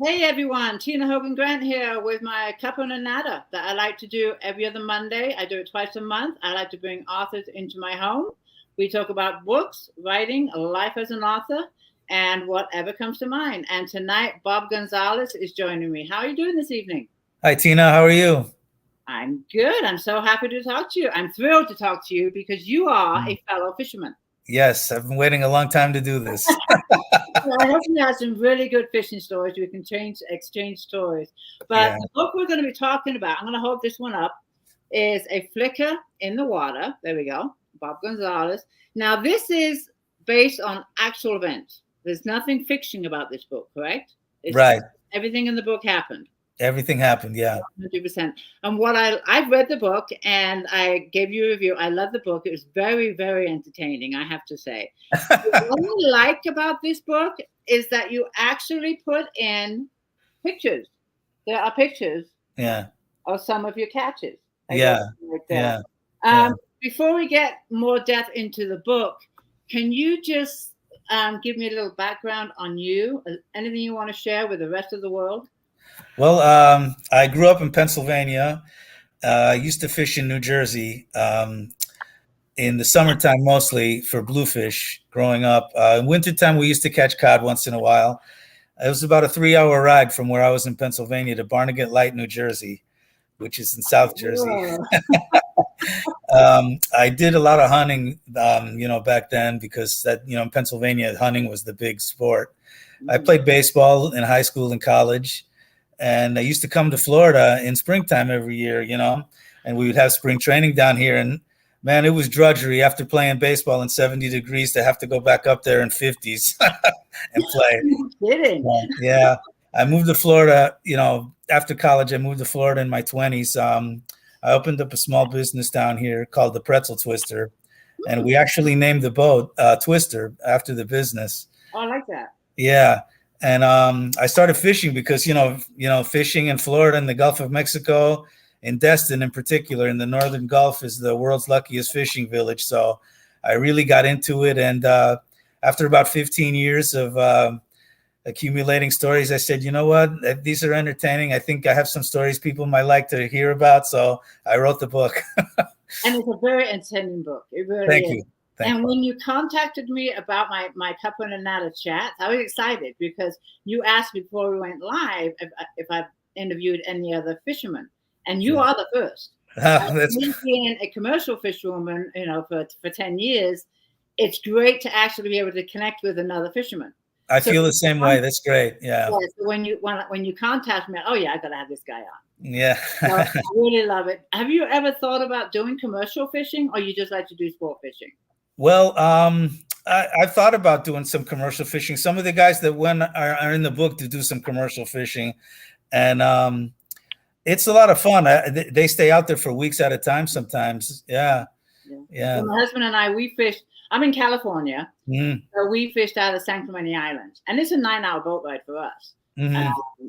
Hey everyone, Tina Hogan Grant here with my Cuppa A Natter that I like to do every other Monday. I do it twice a month. I like to bring authors into my home. We talk about books, writing, life as an author, and whatever comes to mind. And tonight, Bob Gonzalez is joining me. How are you doing this evening? Hi, Tina. How are you? I'm good. I'm so happy to talk to you. I'm thrilled to talk to you because you are a fellow fisherman. Yes, I've been waiting a long time to do this. Well, I hope you have some really good fishing stories. We can exchange stories. But the book we're going to be talking about, I'm going to hold this one up, is A Flicker in the Water. There we go. Bob Gonzalez. Now, this is based on actual events. There's nothing fiction about this book, correct? Right. Everything in the book happened. Everything happened, yeah. 100%. And what I've read the book and I gave you a review. I love the book. It was very, very entertaining, I have to say. What I like about this book is that you actually put in pictures. There are pictures of some of your catches. Before we get more depth into the book, can you just give me a little background on you? Anything you want to share with the rest of the world? Well, I grew up in Pennsylvania. I used to fish in New Jersey in the summertime, mostly for bluefish growing up. In wintertime, we used to catch cod once in a while. It was about a 3-hour ride from where I was in Pennsylvania to Barnegat Light, New Jersey, which is in South Jersey. I did a lot of hunting, back then because in Pennsylvania, hunting was the big sport. I played baseball in high school and college. And I used to come to Florida in springtime every year, and we would have spring training down here. And man, it was drudgery after playing baseball in 70 degrees to have to go back up there in 50s and play. Yeah. I moved to Florida, after college, I moved to Florida in my 20s. I opened up a small business down here called the Pretzel Twister. And we actually named the boat Twister after the business. Oh, I like that. Yeah. And I started fishing because, fishing in Florida and the Gulf of Mexico, in Destin in particular, in the Northern Gulf, is the world's luckiest fishing village. So I really got into it. And after about 15 years of accumulating stories, I said, you know what, these are entertaining. I think I have some stories people might like to hear about. So I wrote the book. And it's a very entertaining book. It really Thank is. you. When you contacted me about my Cuppa A Natter chat, I was excited because you asked before we went live if I've interviewed any other fishermen, and you are the first. Me being a commercial fisherwoman, for 10 years, it's great to actually be able to connect with another fisherman. I feel the same way. That's great. Yeah. So when you contact me, oh yeah, I gotta have this guy on. Yeah. So I really love it. Have you ever thought about doing commercial fishing, or you just like to do sport fishing? Well, I've thought about doing some commercial fishing. Some of the guys that are in the book to do some commercial fishing, and it's a lot of fun. They stay out there for weeks at a time sometimes. Yeah. So my husband and I, we fished. I'm in California, so we fished out of San Clemente Island, and it's a 9-hour boat ride for us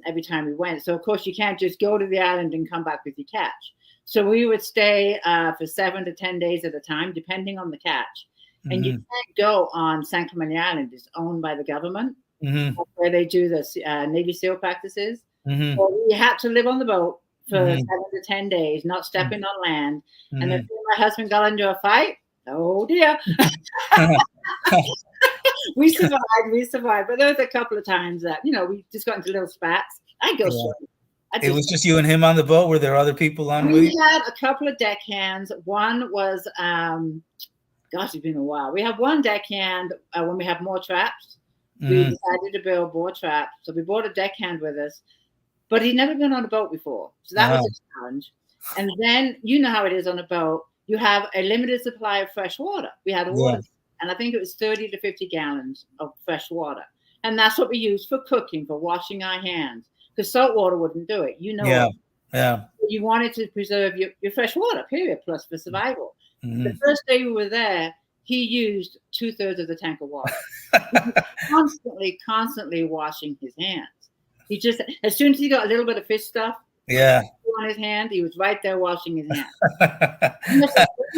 every time we went. So of course you can't just go to the island and come back with your catch. So we would stay for 7 to 10 days at a time, depending on the catch. And you can't go on San Clemente Island. It's owned by the government. That's where they do the Navy SEAL practices. So we had to live on the boat for 7 to 10 days, not stepping on land. And then my husband got into a fight. Oh dear. We survived. But there was a couple of times that, we just got into little spats. I'd go swimming. It was just you and him on the boat? Were there other people on with you? We had a couple of deckhands. One was, it's been a while. We have one deckhand when we have more traps. We decided to build more traps. So we brought a deckhand with us. But he'd never been on a boat before. So that was a challenge. And then, you know how it is on a boat. You have a limited supply of fresh water. We had water. And I think it was 30 to 50 gallons of fresh water. And that's what we used for cooking, for washing our hands. Because salt water wouldn't do it. You wanted to preserve your fresh water, period, plus for survival. The first day we were there, he used 2/3 of the tank of water. He was constantly washing his hands. He just, as soon as he got a little bit of fish stuff on his hand, he was right there washing his hands.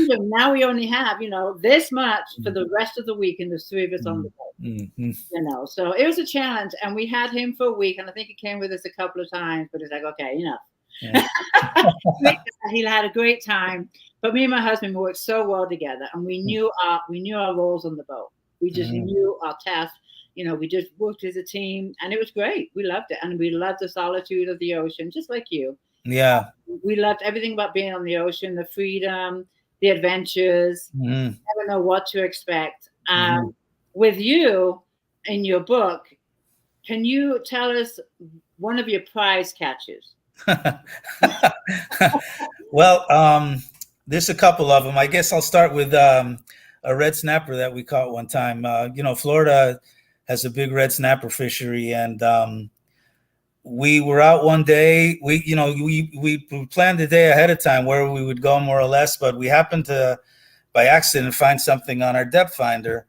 Now we only have, this much for the rest of the week, and there's 3 of us on the boat. Mm-hmm. You know, so it was a challenge, and we had him for a week, and I think he came with us a couple of times, but it's like, okay, enough. Yeah. He had a great time, but me and my husband worked so well together, and we knew our roles on the boat. We just knew our tasks. You know, we just worked as a team, and it was great. We loved it, and we loved the solitude of the ocean, just like you. Yeah. We loved everything about being on the ocean, the freedom, the adventures. Never know what to expect. With you in your book, can you tell us one of your prize catches? Well, there's a couple of them. I guess I'll start with a red snapper that we caught one time. You know, Florida has a big red snapper fishery, and we were out one day. We planned the day ahead of time where we would go, more or less, but we happened to, by accident, find something on our depth finder,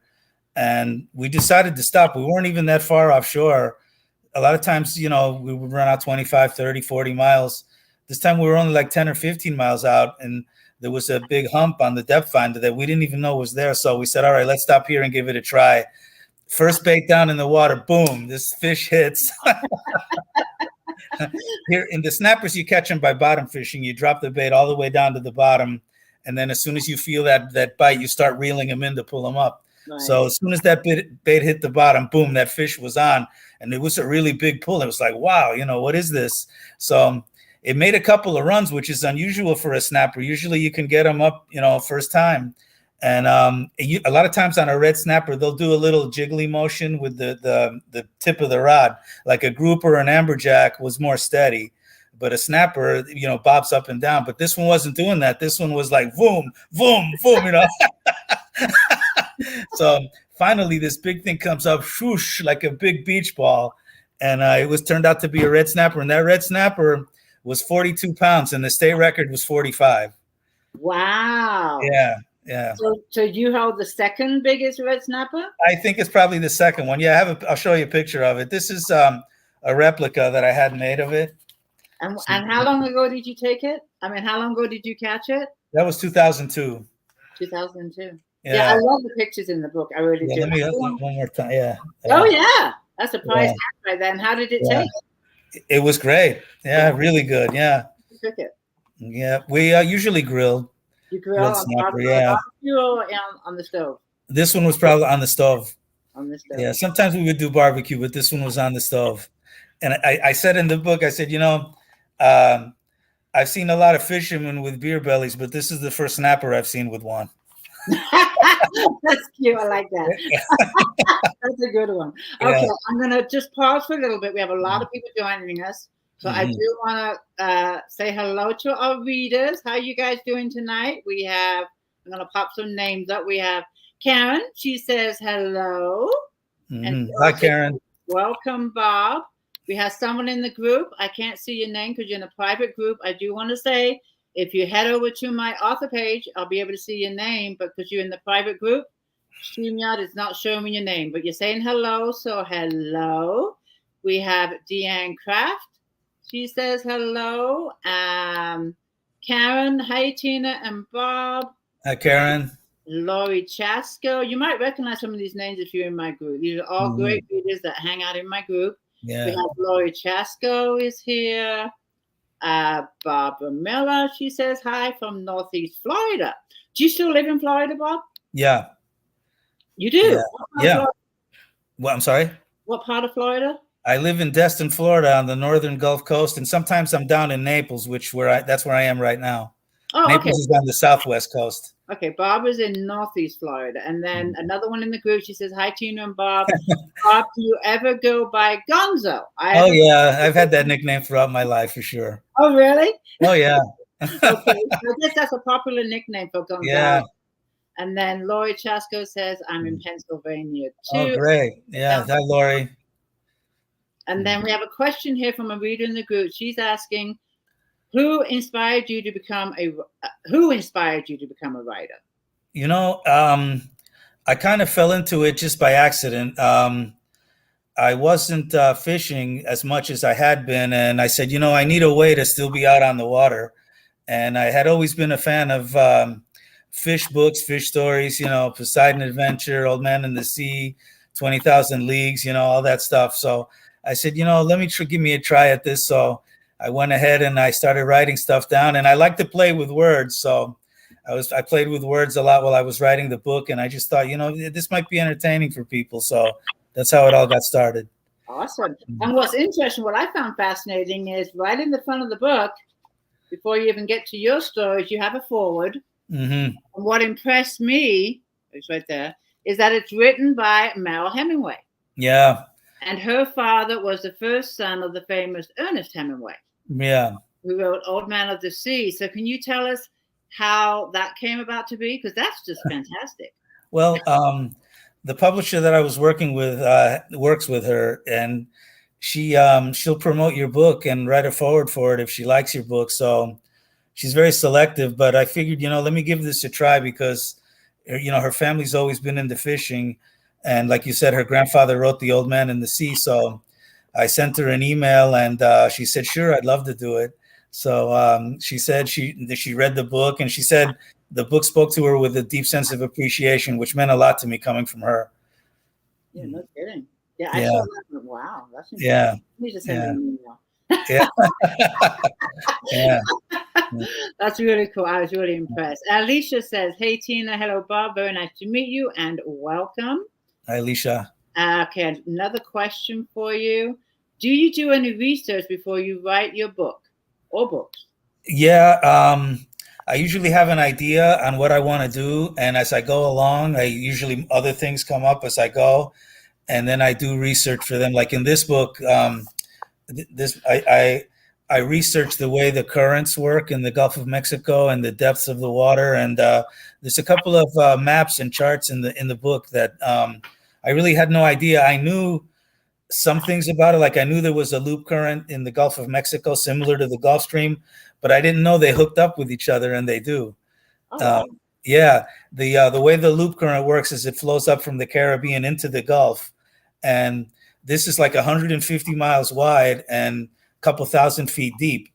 and we decided to stop. We weren't even that far offshore. A lot of times, you know, we would run out 25, 30, 40 miles. This time we were only like 10 or 15 miles out, and there was a big hump on the depth finder that we didn't even know was there. So we said, all right, let's stop here and give it a try. First bait down in the water, boom, this fish hits. Here in the snappers, you catch them by bottom fishing. You drop the bait all the way down to the bottom, and then as soon as you feel that bite, you start reeling them in to pull them up. Right. So as soon as that bait hit the bottom, boom, that fish was on, and it was a really big pull. It was like, wow, you know, what is this? So it made a couple of runs, which is unusual for a snapper. Usually you can get them up, you know, first time. And a lot of times on a red snapper, they'll do a little jiggly motion with the tip of the rod. Like a grouper or an amberjack was more steady, but a snapper, you know, bobs up and down. But this one wasn't doing that. This one was like boom, boom, boom, you know. So finally, this big thing comes up, whoosh, like a big beach ball, and it was turned out to be a red snapper. And that red snapper was 42 pounds, and the state record was 45. Wow. Yeah. Yeah. So you held the second biggest red snapper? I think it's probably the second one. Yeah, I'll show you a picture of it. This is a replica that I had made of it. And how long ago did you take it? I mean, how long ago did you catch it? That was 2002. 2002. Yeah, I love the pictures in the book. I really do. Let me one more time. Yeah. Oh yeah, that's a prize right then. How did it taste? It was great. Yeah, really good. Yeah. You cook it. Yeah, we usually grill. You grill on barbecue or on the stove? This one was probably on the stove. On the stove. Yeah, sometimes we would do barbecue, but this one was on the stove. And I said in the book, I said, you know, I've seen a lot of fishermen with beer bellies, but this is the first snapper I've seen with one. That's cute. I like that. That's a good one. Okay, I'm going to just pause for a little bit. We have a lot of people joining us. So I do want to say hello to our readers. How are you guys doing tonight? I'm going to pop some names up. We have Karen. She says hello. And hi, Karen. Welcome, Bob. We have someone in the group. I can't see your name because you're in a private group. I do want to say, if you head over to my author page, I'll be able to see your name. But because you're in the private group, StreamYard is not showing me your name. But you're saying hello, so hello. We have Deanne Kraft. She says hello. Karen, hi, Tina and Bob. Hi, Karen. Lori Chasko. You might recognize some of these names if you're in my group. These are all great readers that hang out in my group. Yeah. We have Lori Chasko is here. Barbara Miller, she says hi from Northeast Florida. Do you still live in Florida, Bob? Yeah. You do? Yeah. Well, I'm sorry? What part of Florida? I live in Destin, Florida, on the northern Gulf Coast, and sometimes I'm down in Naples, that's where I am right now. Oh, Naples is on the southwest coast. Okay, Bob is in Northeast Florida. And then another one in the group, she says, hi, Tina and Bob. Bob, do you ever go by Gonzo? I've had that nickname throughout my life for sure. Oh, really? Oh, yeah. Okay, I guess that's a popular nickname for Gonzo. Yeah. And then Lori Chasko says, I'm in Pennsylvania too. Oh, great. Yeah, hi, Lori. And then we have a question here from a reader in the group. She's asking, who inspired you to become a writer? You know, I kind of fell into it just by accident. I wasn't fishing as much as I had been, and I said, you know, I need a way to still be out on the water. And I had always been a fan of fish books, fish stories, you know, Poseidon Adventure, Old Man in the Sea, 20,000 Leagues, all that stuff. So I said, let me give me a try at this. So I went ahead and I started writing stuff down, and I like to play with words. So I played with words a lot while I was writing the book, and I just thought, this might be entertaining for people. So that's how it all got started. Awesome. And what's interesting, what I found fascinating is right in the front of the book, before you even get to your stories, you have a foreword. Mm-hmm. And what impressed me, it's right there, is that it's written by Mariel Hemingway. Yeah. And her father was the first son of the famous Ernest Hemingway. Yeah. Who wrote Old Man of the Sea. So can you tell us how that came about to be? Because that's just fantastic. Well, the publisher that I was working with works with her, and she'll promote your book and write a forward for it if she likes your book. So she's very selective, but I figured, let me give this a try because, her family's always been into fishing. And like you said, her grandfather wrote The Old Man and the Sea. So I sent her an email, and she said, sure, I'd love to do it. So she said she read the book, and she said the book spoke to her with a deep sense of appreciation, which meant a lot to me coming from her. Yeah, no kidding. Yeah, I saw that. Wow, that's interesting. Yeah. You just send me an email. Yeah. Yeah. That's really cool. I was really impressed. Alicia says, hey, Tina. Hello, Bob. Very nice to meet you and welcome. Hi, Alicia. Okay, another question for you. Do you do any research before you write your book or books? Yeah. I usually have an idea on what I want to do. And as I go along, other things come up as I go. And then I do research for them. Like in this book, I researched the way the currents work in the Gulf of Mexico and the depths of the water. And there's a couple of maps and charts in the book that I really had no idea. I knew some things about it. Like I knew there was a loop current in the Gulf of Mexico similar to the Gulf Stream, but I didn't know they hooked up with each other, and they do. Oh. Yeah, the way the loop current works is it flows up from the Caribbean into the Gulf, and this is like 150 miles wide and a couple thousand feet deep,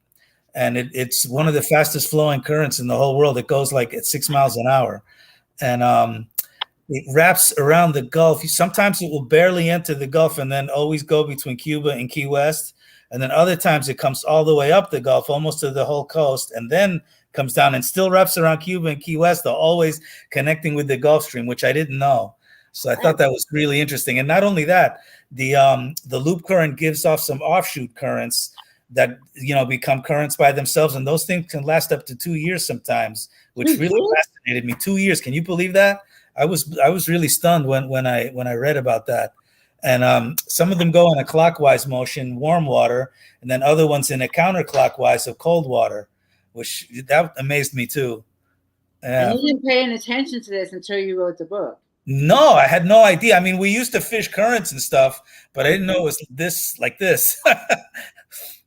and it's one of the fastest flowing currents in the whole world. It goes like at 6 miles an hour, and it wraps around the Gulf. Sometimes it will barely enter the Gulf and then always go between Cuba and Key West. And then other times it comes all the way up the Gulf, almost to the whole coast, and then comes down and still wraps around Cuba and Key West, always connecting with the Gulf Stream, which I didn't know. So I thought that was really interesting. And not only that, the loop current gives off some offshoot currents that, become currents by themselves. And those things can last up to 2 years sometimes, which really fascinated me. 2 years. Can you believe that? I was really stunned when I read about that. And some of them go in a clockwise motion, warm water, and then other ones in a counterclockwise of cold water, which that amazed me too. And you didn't pay any attention to this until you wrote the book. No, I had no idea. I mean, we used to fish currents and stuff, but I didn't know it was like this.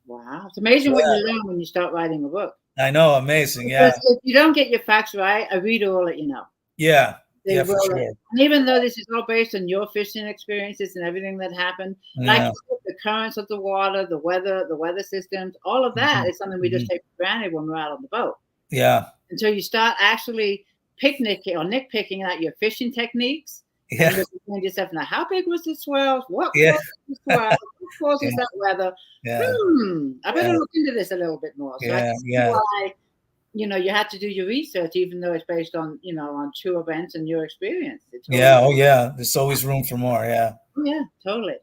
Wow. It's amazing what you learn when you start writing a book. I know. Amazing. Because if you don't get your facts right, a reader will let you know. Yeah. Yeah, for sure. And even though this is all based on your fishing experiences and everything that happened, like the currents of the water, the weather systems, all of that is something we just take for granted when we're out on the boat. Yeah. Until you start actually picnicking or nitpicking at your fishing techniques. Yeah. And you're yourself, now, how big was the swell? What caused the swell? What causes that weather? Yeah. I better look into this a little bit more. So I see why, you had to do your research, even though it's based on, on true events and your experience. There's always room for more. Yeah. Yeah, totally.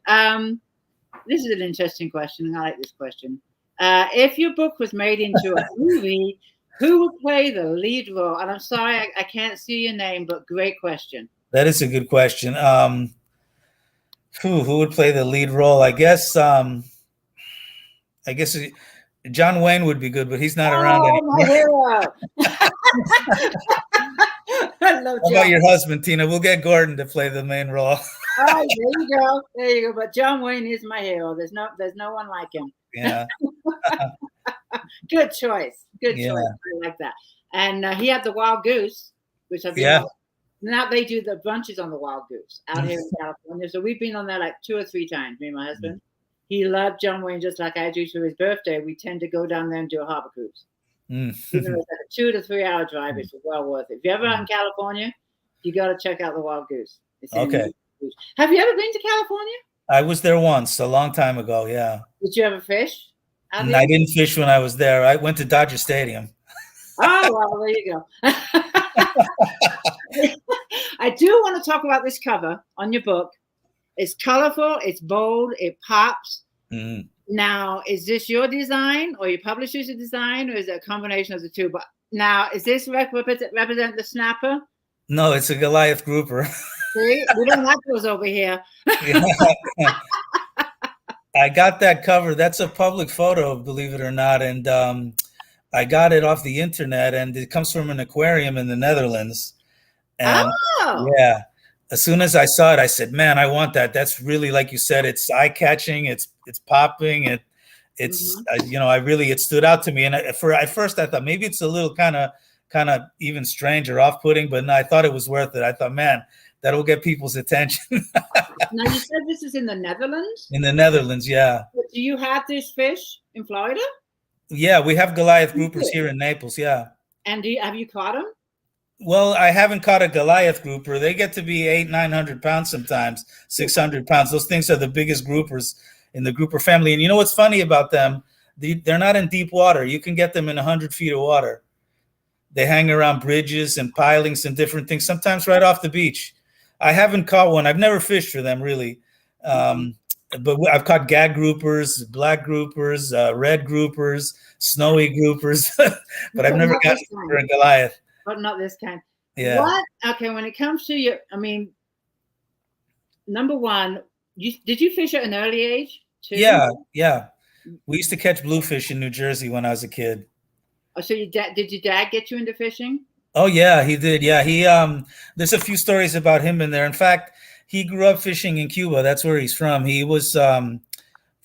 This is an interesting question. I like this question. If your book was made into a movie, who would play the lead role? And I'm sorry, I can't see your name, but great question. That is a good question. Who would play the lead role? I guess John Wayne would be good, but he's not around anymore. My hero. How about your husband, Tina? We'll get Gordon to play the main role. All right, there you go. But John Wayne is my hero. There's no one like him. Yeah. Good choice. Good choice. I like that. And he had the wild goose, which I've been now they do the brunches on the wild goose out here in California. So we've been on that like 2 or 3 times, me and my husband. He loved John Wayne just like I do. To his birthday, we tend to go down there and do a harbor cruise. Even though it's like a 2 to 3 hour drive, it's well worth it. If you're ever out in California, you got to check out the wild goose. It's Have you ever been to California? I was there once, a long time ago. Yeah. Did you ever fish out And there? I didn't fish when I was there. I went to Dodger Stadium. Oh, well, there you go. I do want to talk about this cover on your book. It's colorful, it's bold, it pops. Mm. Now, is this your design or your publisher's design, or is it a combination of the two? But now, is this represent the snapper? No, it's a Goliath grouper. See, we don't have those over here. I got that cover. That's a public photo, believe it or not. And I got it off the internet, and it comes from an aquarium in the Netherlands. And yeah, as soon as I saw it, I said, man, I want that. That's really, like you said, it's eye-catching. It's popping. It's it stood out to me. And at first I thought maybe it's a little kind of even strange or off-putting, but no, I thought it was worth it. I thought, man, that'll get people's attention. Now, you said this is in the Netherlands? In the Netherlands, yeah. Do you have this fish in Florida? Yeah, we have Goliath groupers here in Naples, yeah. And have you caught them? Well, I haven't caught a Goliath grouper. They get to be 800-900 pounds sometimes, 600 pounds. Those things are the biggest groupers in the grouper family. And you know what's funny about them? They're not in deep water. You can get them in 100 feet of water. They hang around bridges and pilings and different things, sometimes right off the beach. I haven't caught one. I've never fished for them, really. But I've caught gag groupers, black groupers, red groupers, snowy groupers. But I've never got for a Goliath. But not this kind. Yeah. What? Okay, when it comes to number one, did you fish at an early age too? Yeah. We used to catch bluefish in New Jersey when I was a kid. Oh, so did your dad get you into fishing? Oh yeah, he did. Yeah, he there's a few stories about him in there. In fact, he grew up fishing in Cuba. That's where he's from. He was from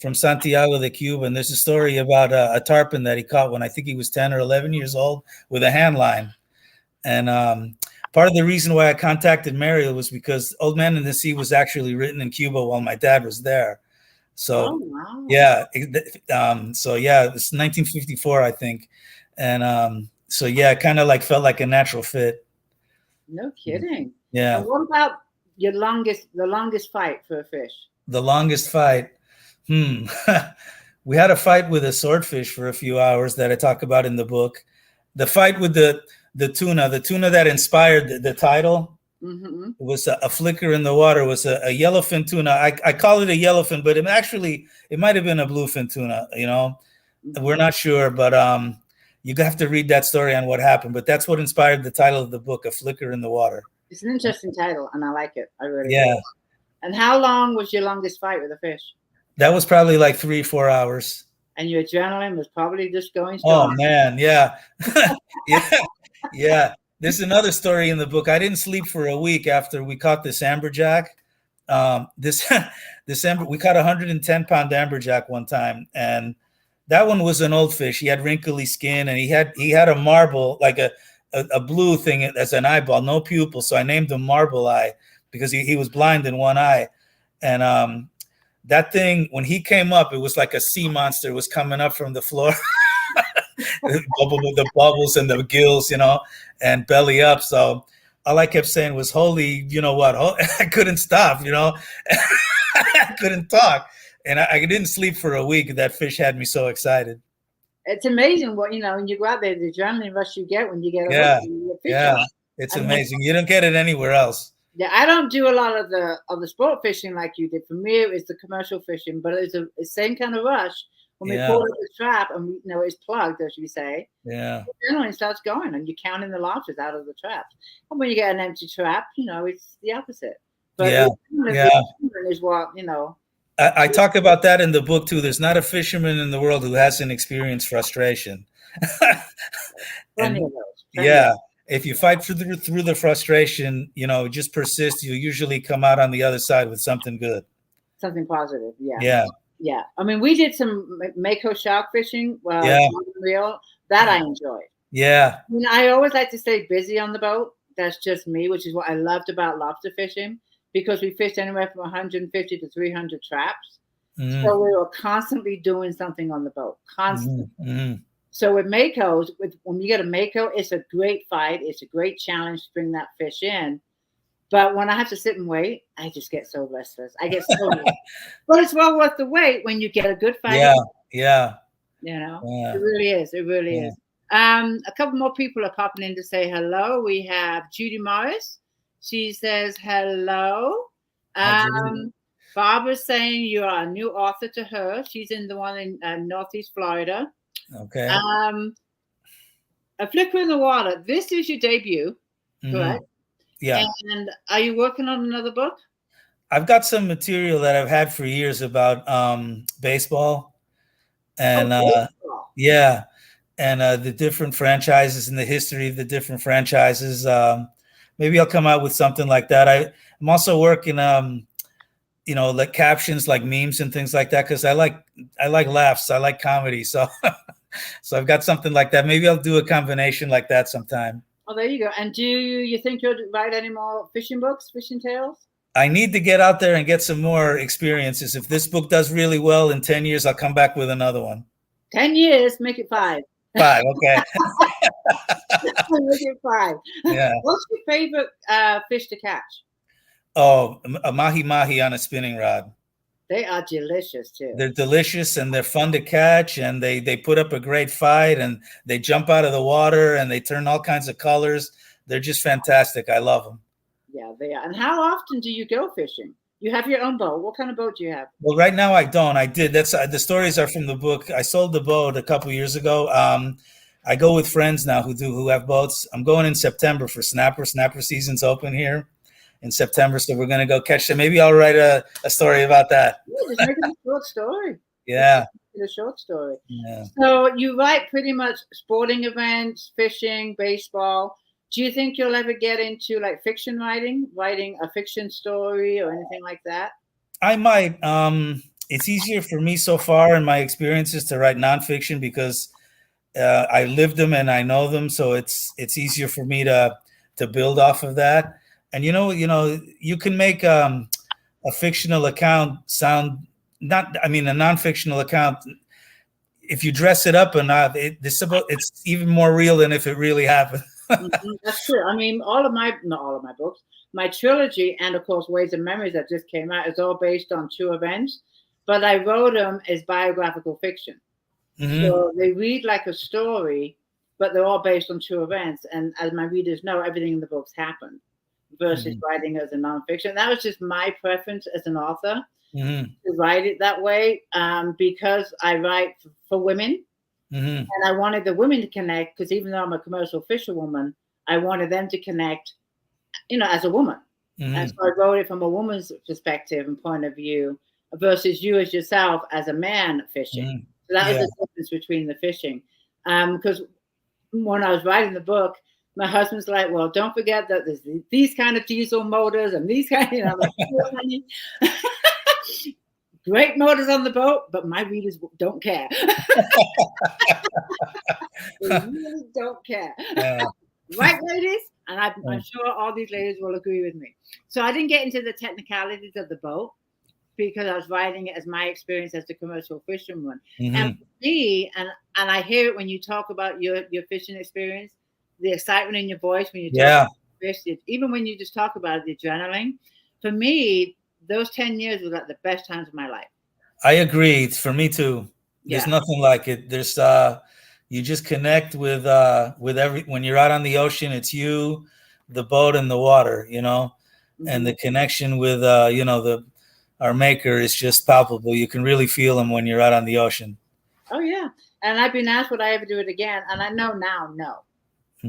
Santiago de Cuba, and there's a story about a tarpon that he caught when I think he was 10 or 11 years old with a hand line. And part of the reason why I contacted Mario was because Old Man in the Sea was actually written in Cuba while my dad was there. So yeah, so yeah, it's 1954, I think. And so yeah, it kind of like felt like a natural fit. No kidding. Yeah. And what about the longest fight for a fish? The longest fight. We had a fight with a swordfish for a few hours that I talk about in the book. The fight with the tuna that inspired the title. Mm-hmm. It was a flicker in the water. It was a yellowfin tuna. I call it a yellowfin, but it might have been a bluefin tuna. We're not sure, but you have to read that story on what happened. But that's what inspired the title of the book, A Flicker in the Water. It's an interesting title, and I like it. I really do. And how long was your longest fight with a fish? That was probably like 3-4 hours. And your adrenaline was probably just going strong. Oh man, yeah. Yeah. There's another story in the book. I didn't sleep for a week after we caught this amberjack. We caught a 110-pound amberjack one time, and that one was an old fish. He had wrinkly skin, and he had a marble, like a blue thing as an eyeball, no pupil. So I named him Marble Eye because he was blind in one eye. And that thing, when he came up, it was like a sea monster was coming up from the floor. The bubbles and the gills, and belly up. So all I kept saying was, holy, I couldn't stop, I couldn't talk. And I didn't sleep for a week. That fish had me so excited. It's amazing what, when you go out there, the adrenaline rush you get when you get a fish. It's amazing. You don't get it anywhere else. Yeah, I don't do a lot of the sport fishing like you did. For me, it was the commercial fishing, but it's the same kind of rush. When we pull up the trap and it's plugged, as you say, the adrenaline starts going and you're counting the lobsters out of the traps. And when you get an empty trap, it's the opposite. But is what, I talk about that in the book too. There's not a fisherman in the world who hasn't experienced frustration. If you fight through the frustration, just persist, you'll usually come out on the other side with something good. Something positive, Yeah. Yeah, I mean, we did some mako shark fishing. Real that I enjoyed. Yeah, I always like to stay busy on the boat. That's just me, which is what I loved about lobster fishing, because we fished anywhere from 150 to 300 traps. Mm-hmm. So we were constantly doing something on the boat, constantly. Mm-hmm. So with makos, when you get a mako, it's a great fight. It's a great challenge to bring that fish in. But when I have to sit and wait, I just get so restless. I get so restless. But it's well worth the wait when you get a good fight. Yeah, yeah. You know, Yeah. it really is. It really Yeah. is. A couple more people are popping in to say hello. We have Judy Morris. She says hello. Hi, Judy. Barbara's saying you are a new author to her. She's in the one in Northeast Florida. Okay. A Flicker in the Water. This is your debut, correct? Yeah. And are you working on another book? I've got some material that I've had for years about baseball, and baseball. yeah, and the different franchises and the history of the different franchises. Maybe I'll come out with something like that. I'm also working, like captions, like memes and things like that, because I like laughs. I like comedy. So, so I've got something like that. Maybe I'll do a combination like that sometime. Oh, there you go. And do you think you'll write any more fishing books, fishing tales? I need to get out there and get some more experiences. If this book does really well in 10 years, I'll come back with another one. 10 years, make it 5. 5, okay. Make it 5. Yeah. What's your favorite fish to catch? Oh, a mahi-mahi on a spinning rod. They are delicious too. They're delicious and they're fun to catch, and they put up a great fight, and they jump out of the water and they turn all kinds of colors. They're just fantastic. I love them. Yeah, they are. And how often do you go fishing? You have your own boat. What kind of boat do you have? Well, right now I don't. I did. That's the stories are from the book. I sold the boat a couple years ago. I go with friends now who have boats. I'm going in September for snapper. Snapper season's open here in September, so we're gonna go catch them. Maybe I'll write a story about that. Yeah, just make it a short story. Yeah. A short story. Yeah. So you write pretty much sporting events, fishing, baseball. Do you think you'll ever get into like fiction writing a fiction story or anything like that? I might. It's easier for me so far in my experiences to write nonfiction because I lived them and I know them, so it's easier for me to build off of that. And you can make a fictional account sound a non-fictional account. If you dress it up enough, it's even more real than if it really happened. That's true. I mean, not all of my books, my trilogy, and of course, Ways and Memories that just came out is all based on true events, but I wrote them as biographical fiction. Mm-hmm. So they read like a story, but they're all based on true events. And as my readers know, everything in the books happened versus writing as a nonfiction. That was just my preference as an author to write it that way because I write for women. And I wanted the women to connect because even though I'm a commercial fisherwoman, I wanted them to connect, as a woman. And so I wrote it from a woman's perspective and point of view versus you as yourself as a man fishing. So that was the difference between the fishing. Because when I was writing the book, my husband's like, well, don't forget that there's these kind of diesel motors and these kind of, like, great motors on the boat, but my readers don't care. They really don't care. Right, ladies? And I'm sure all these ladies will agree with me. So I didn't get into the technicalities of the boat because I was writing it as my experience as a commercial fisherman. And for me, and I hear it when you talk about your fishing experience, the excitement in your voice when you talk about fish, even when you just talk about it, the adrenaline. For me, those 10 years were like the best times of my life. I agree. It's for me too. There's nothing like it. There's you just connect with when you're out on the ocean, it's you, the boat, and the water, and the connection with our maker is just palpable. You can really feel them when you're out on the ocean. Oh yeah. And I've been asked would I ever do it again, and I know now, no.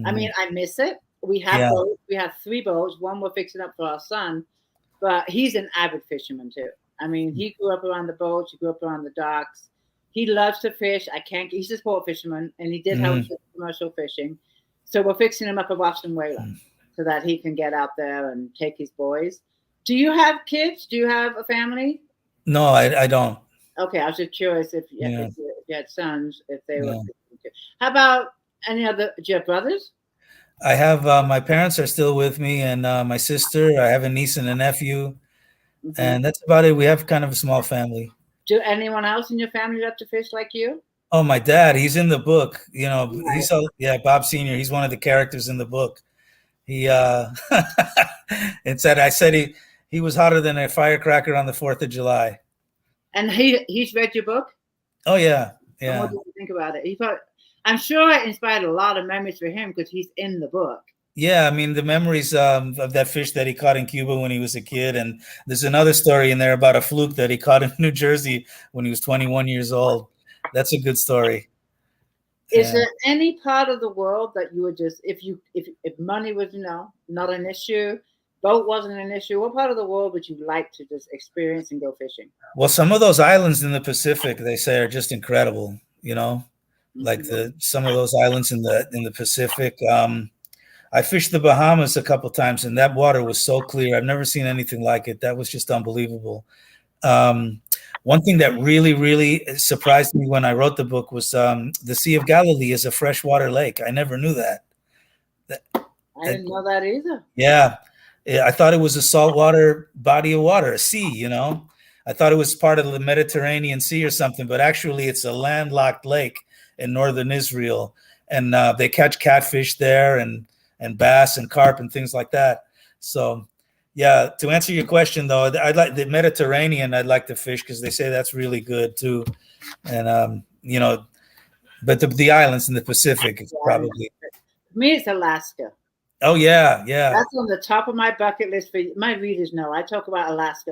I mean, I miss it. We have boats. We have 3 boats. One we're fixing up for our son, but he's an avid fisherman too. I mean, he grew up around the boats. He grew up around the docks. He loves to fish. He's a sport fisherman, and he did help with commercial fishing. So we're fixing him up a Boston whaler so that he can get out there and take his boys. Do you have kids? Do you have a family? No, I don't. Okay, I was just curious if you had sons, if they were. How about any other? Do you have brothers? I have my parents are still with me, and my sister. I have a niece and a nephew, and that's about it. We have kind of a small family. Do anyone else in your family love to fish like you? Oh, my dad. He's in the book. Bob Senior. He's one of the characters in the book, He it said I said he was hotter than a firecracker on the 4th of July. And he's read your book? Oh yeah, And yeah. what did you think about it? I'm sure it inspired a lot of memories for him because he's in the book. Yeah, I mean the memories of that fish that he caught in Cuba when he was a kid, and there's another story in there about a fluke that he caught in New Jersey when he was 21 years old. That's a good story. Is there any part of the world that you would just, if money was, not an issue, boat wasn't an issue, what part of the world would you like to just experience and go fishing? Well, some of those islands in the Pacific, they say, are just incredible. Like some of those islands in the Pacific. I fished the Bahamas a couple times, and that water was so clear. I've never seen anything like it. That was just unbelievable. One thing that really, really surprised me when I wrote the book was the Sea of Galilee is a freshwater lake. I never knew that. I didn't know that either. Yeah. I thought it was a saltwater body of water, a sea, I thought it was part of the Mediterranean Sea or something, but actually it's a landlocked lake in northern Israel. And they catch catfish there and bass and carp and things like that. So, yeah, to answer your question, though, I'd like the Mediterranean. I'd like to fish because they say that's really good, too. And, but the islands in the Pacific is probably. For me, it's Alaska. Oh, yeah, yeah. That's on the top of my bucket list. For my readers know I talk about Alaska.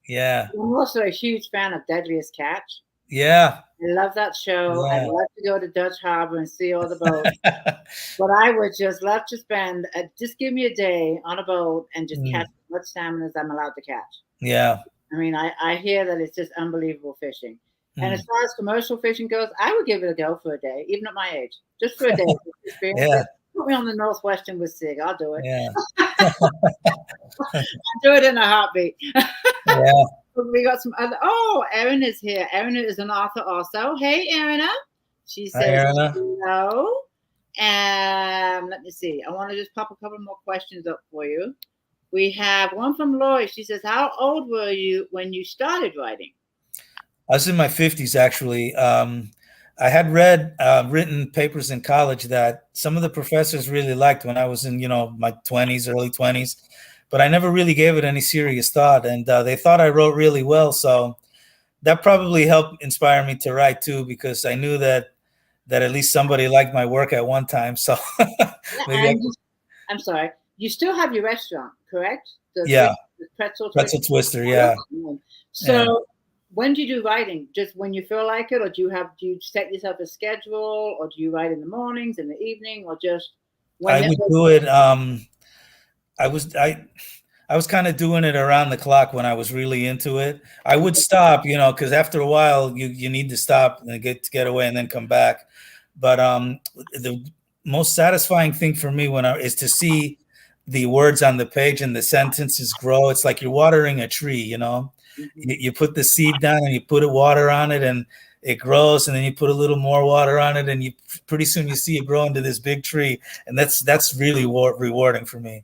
Yeah. I'm also a huge fan of Deadliest Catch. Yeah. I love that show. Yeah. I'd love to go to Dutch Harbor and see all the boats. But I would just love to spend, just give me a day on a boat and just catch as much salmon as I'm allowed to catch. Yeah. I mean, I hear that it's just unbelievable fishing. And as far as commercial fishing goes, I would give it a go for a day, even at my age, just for a day. Yeah. Put me on the Northwestern with Sig. I'll do it. Yeah. I'll do it in a heartbeat. Yeah. We got some other. Oh, Erin is here. Erin is an author also. Hey, Erin. She says hello. And let me see. I want to just pop a couple more questions up for you. We have one from Lori. She says, how old were you when you started writing? I was in my 50s, actually. I had read written papers in college that some of the professors really liked when I was in, my 20s, early 20s. But I never really gave it any serious thought. And they thought I wrote really well. So that probably helped inspire me to write, too, because I knew that at least somebody liked my work at one time. So I'm sorry. You still have your restaurant, correct? The Pretzel Twister, yeah. So when do you do writing? Just when you feel like it? Or do you set yourself a schedule? Or do you write in the mornings, in the evening? Or just when I would do it. I was kind of doing it around the clock when I was really into it. I would stop, because after a while you need to stop and get away and then come back. But the most satisfying thing for me is to see the words on the page and the sentences grow. It's like you're watering a tree, You put the seed down and you put water on it and it grows, and then you put a little more water on it, and pretty soon you see it grow into this big tree, and that's really rewarding for me.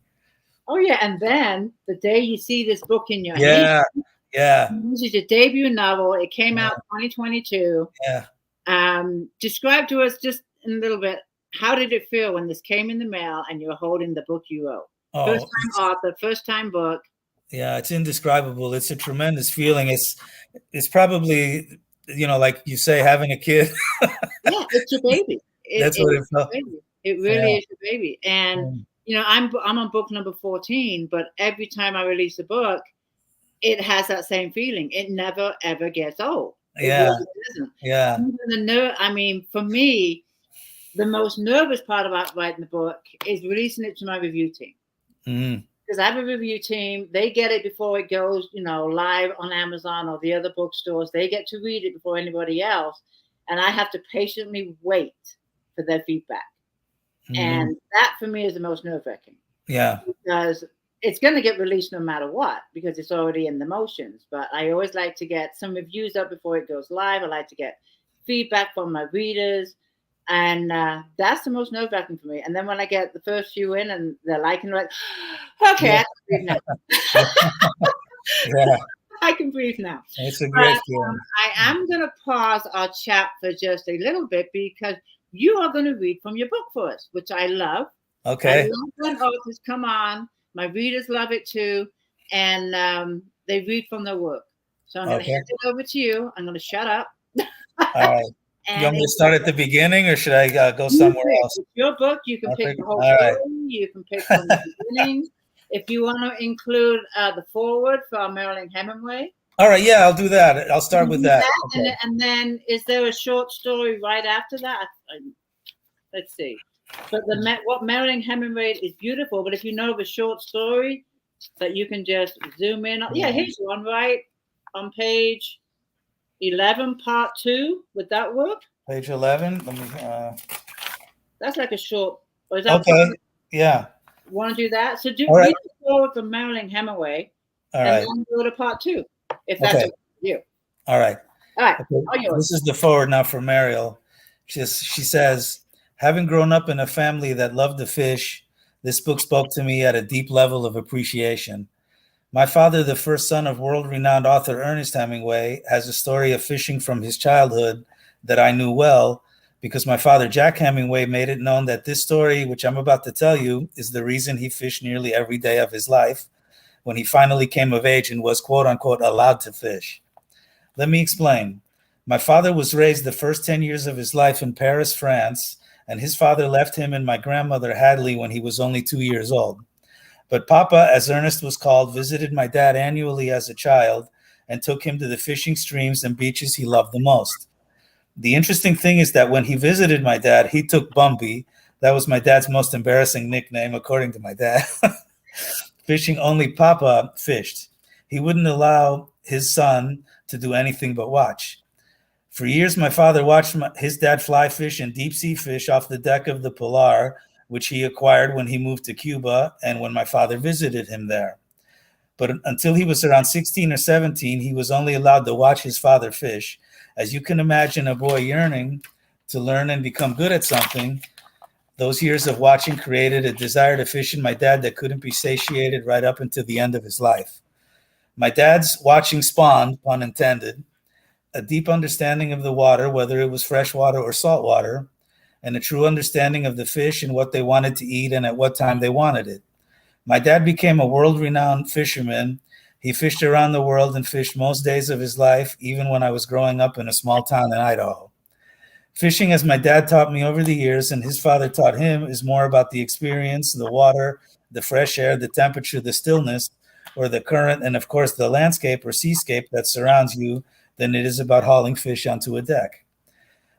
Oh yeah, and then the day you see this book in your hand, this is your debut novel. It came out 2022. Yeah. Describe to us just in a little bit, how did it feel when this came in the mail and you're holding the book you wrote? First time author, first time book. Yeah, it's indescribable. It's a tremendous feeling. It's probably, like you say, having a kid. Yeah, it's your baby. That's what it felt. It really is your baby. And I'm on book number 14, but every time I release a book, it has that same feeling. It never ever gets old. Yeah. Really doesn't. Yeah. For me, the most nervous part about writing the book is releasing it to my review team. Mm-hmm. Because I have a review team. They get it before it goes, live on Amazon or the other bookstores. They get to read it before anybody else. And I have to patiently wait for their feedback. Mm-hmm. And that for me is the most nerve-wracking. Yeah. Because it's going to get released no matter what, because it's already in the motions. But I always like to get some reviews up before it goes live. I like to get feedback from my readers. And that's the most nerve-wracking for me. And then when I get the first few in and they're liking it, okay, I can breathe now. Yeah. I can breathe now. It's a great feeling. I am going to pause our chat for just a little bit because you are going to read from your book for us, which I love. I Okay. love when authors come on. My readers love it too, and they read from their work. So I'm going to Okay. hand it over to you. I'm going to shut up. All right. You And want me to start at the beginning, or should I go you somewhere pick. else? It's your book. You can pick Okay. the whole All right. story. You can pick from the beginning. If you want to include the foreword for Marilyn Hemingway, All right. Yeah, I'll do that. I'll you start can with do that. that. Okay. And then is there a short story right after that? Let's see. But what Marilyn Hemingway is beautiful, but if you know the short story that you can just zoom in on. Yeah, here's one right on page 11, part 2. Would that work? Page 11. Let me. That's like a short. Or is that Okay. Yeah. want to do that? So All right. read the forward from Marilyn Hemingway, All and right. then go to part 2, if that's Okay. okay with you. All right. All right. Okay. All yours. This is the forward now for Mariel. She says, having grown up in a family that loved to fish, this book spoke to me at a deep level of appreciation. My father, the first son of world-renowned author Ernest Hemingway, has a story of fishing from his childhood that I knew well because my father, Jack Hemingway, made it known that this story, which I'm about to tell you, is the reason he fished nearly every day of his life when he finally came of age and was, quote unquote, allowed to fish. Let me explain. My father was raised the first 10 years of his life in Paris, France, and his father left him and my grandmother Hadley when he was only 2 years old. But Papa, as Ernest was called, visited my dad annually as a child and took him to the fishing streams and beaches he loved the most. The interesting thing is that when he visited my dad, he took Bumby. That was my dad's most embarrassing nickname, according to my dad. Fishing only Papa fished. He wouldn't allow his son to do anything but watch. For years, my father watched his dad fly fish and deep sea fish off the deck of the Pilar, which he acquired when he moved to Cuba and when my father visited him there. But until he was around 16 or 17, he was only allowed to watch his father fish. As you can imagine, a boy yearning to learn and become good at something, those years of watching created a desire to fish in my dad that couldn't be satiated right up until the end of his life. My dad's watching spawned, pun intended, a deep understanding of the water, whether it was fresh water or salt water, and a true understanding of the fish and what they wanted to eat and at what time they wanted it. My dad became a world-renowned fisherman. He fished around the world and fished most days of his life, even when I was growing up in a small town in Idaho. Fishing, as my dad taught me over the years and his father taught him, is more about the experience, the water, the fresh air, the temperature, the stillness, or the current, and of course the landscape or seascape that surrounds you than it is about hauling fish onto a deck.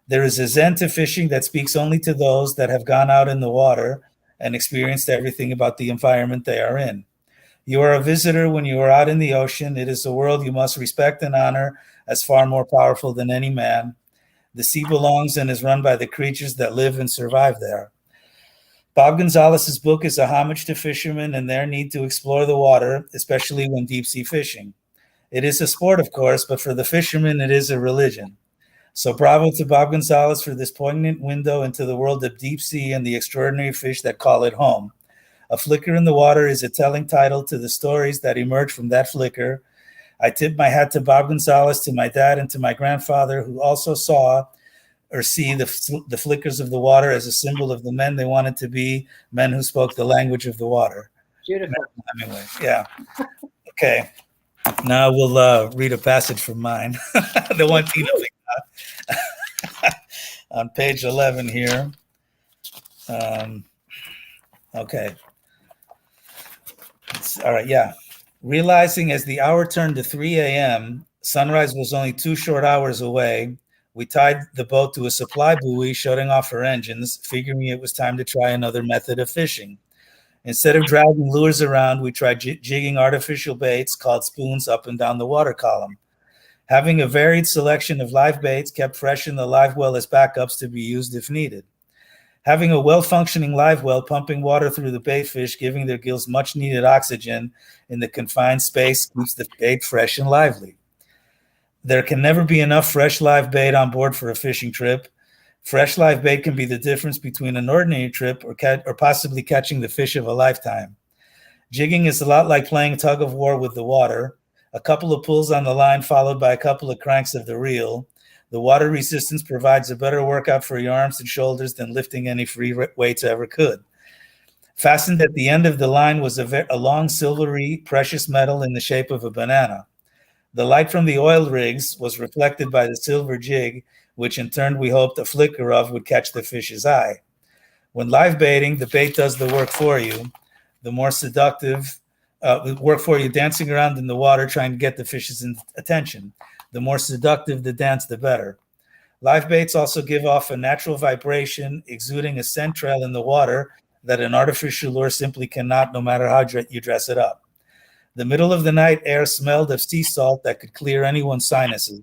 There is a zen to fishing that speaks only to those that have gone out in the water and experienced everything about the environment they are in. You are a visitor when you are out in the ocean. It is a world you must respect and honor as far more powerful than any man. The sea belongs and is run by the creatures that live and survive there. Bob Gonzalez's book is a homage to fishermen and their need to explore the water, especially when deep sea fishing. It is a sport, of course, but for the fishermen, it is a religion. So bravo to Bob Gonzalez for this poignant window into the world of deep sea and the extraordinary fish that call it home. A Flicker in the Water is a telling title to the stories that emerge from that flicker. I tip my hat to Bob Gonzalez, to my dad, and to my grandfather, who also saw or see the flickers of the water as a symbol of the men they wanted to be, men who spoke the language of the water. Beautiful. Anyway, yeah. Okay. Now we'll read a passage from mine. The one Tina picked out. On page 11 here. Okay. All right, yeah. Realizing as the hour turned to 3 a.m., sunrise was only 2 short hours away, we tied the boat to a supply buoy, shutting off her engines, figuring it was time to try another method of fishing. Instead of dragging lures around, we tried jigging artificial baits called spoons up and down the water column. Having a varied selection of live baits kept fresh in the live well as backups to be used if needed. Having a well-functioning live well pumping water through the bait fish, giving their gills much-needed oxygen in the confined space, keeps the bait fresh and lively. There can never be enough fresh live bait on board for a fishing trip. Fresh live bait can be the difference between an ordinary trip or possibly catching the fish of a lifetime. Jigging is a lot like playing tug of war with the water. A couple of pulls on the line followed by a couple of cranks of the reel. The water resistance provides a better workout for your arms and shoulders than lifting any free weights ever could. Fastened at the end of the line was a long silvery precious metal in the shape of a banana. The light from the oil rigs was reflected by the silver jig, which in turn we hoped a flicker of would catch the fish's eye. When live baiting, the bait does the work for you. The more seductive work for you, dancing around in the water trying to get the fish's attention. The more seductive the dance, the better. Live baits also give off a natural vibration, exuding a scent trail in the water that an artificial lure simply cannot, no matter how you dress it up. The middle of the night air smelled of sea salt that could clear anyone's sinuses,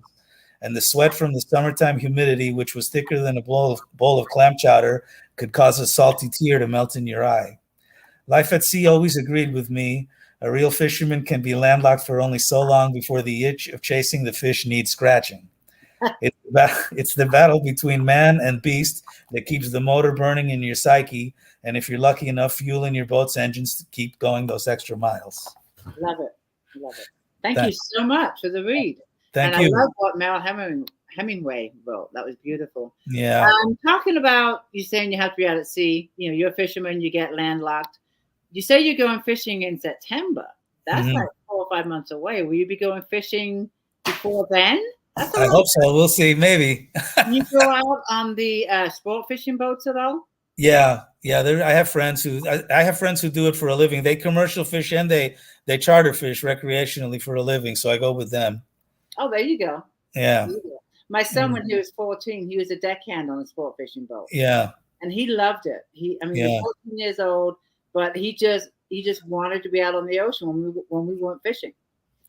and the sweat from the summertime humidity, which was thicker than a bowl of clam chowder, could cause a salty tear to melt in your eye. Life at sea always agreed with me. A real fisherman can be landlocked for only so long before the itch of chasing the fish needs scratching. It's the battle between man and beast that keeps the motor burning in your psyche, and if you're lucky enough, fuel in your boat's engines to keep going those extra miles. Love it. Love it. Thank you so much for the read. Thank you. I love what Mel Hemingway wrote. That was beautiful. Yeah. Talking about you saying you have to be out at sea. You know, you're a fisherman, you get landlocked. You say you're going fishing in September. That's like 4 or 5 months away. Will you be going fishing before then? I hope so. We'll see. Maybe. You go out on the sport fishing boats at all? Yeah. I have friends who do it for a living. They commercial fish and they charter fish recreationally for a living. So I go with them. Oh, there you go. Yeah. My son, when he was 14, he was a deckhand on a sport fishing boat. Yeah. And he loved it. He was 14 years old, but he just wanted to be out on the ocean when we weren't fishing.